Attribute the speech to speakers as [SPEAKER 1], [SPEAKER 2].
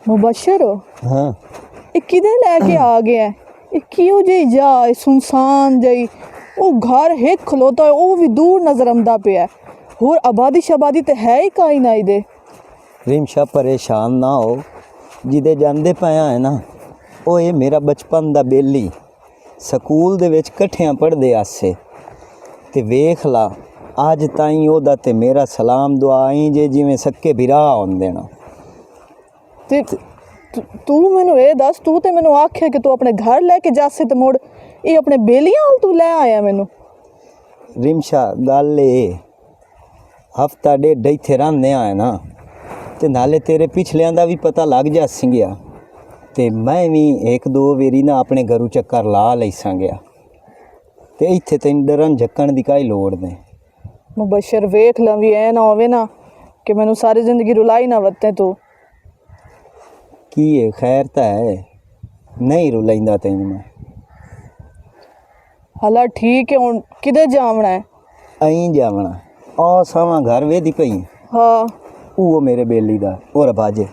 [SPEAKER 1] मुबशर हो?
[SPEAKER 2] हाँ
[SPEAKER 1] किधे लेके आ गया है? कियो जी जा सुनसान जई वो घर एक खलोता है वो भी दूर नजर आंदा पिया होर आबादी शबादी ते है ही काई ना इदे।
[SPEAKER 2] रिमशा परेशान ना हो जिदे जांदे पाया है ना वो ये मेरा बचपन दा बेली स्कूल दे विच कट्ठियां पढ़दे आसे ते वेख ला अज ताईं ओदा ते मेरा सलाम दुआ आई जे जिवें सक्के भिरा होंदे ना।
[SPEAKER 1] ते तू मैनू ये दस तू ते मैनू आखे कि तू अपने घर लेके जासे ते मुड़ ये अपने बेलियां हाल तू ले आया मैनू।
[SPEAKER 2] रिमशा गल ए हफ्ता डेढ़ इत्थे रैंदे आए ना ते नाले तेरे पिछलियां दा भी पता लग जासी गया ते मैं भी एक दो वेरी ना अपने घरों चक्कर ला लईसां गया ते इत्थे तैन डरन झक्कण दी काई लोड़ नहीं।
[SPEAKER 1] मुबशर वेख ला भी ऐ ना होवे ना कि मैनू सारी जिंदगी रुलाई ना वत्ते तू।
[SPEAKER 2] की है खैर ता है नहीं रुलाइंदा तैन मैं।
[SPEAKER 1] हला ठीक है हुण किधे जावना है?
[SPEAKER 2] अईं जावना आ सावा घर वेदी पई
[SPEAKER 1] हाँ
[SPEAKER 2] वो मेरे बेली दा और बाजे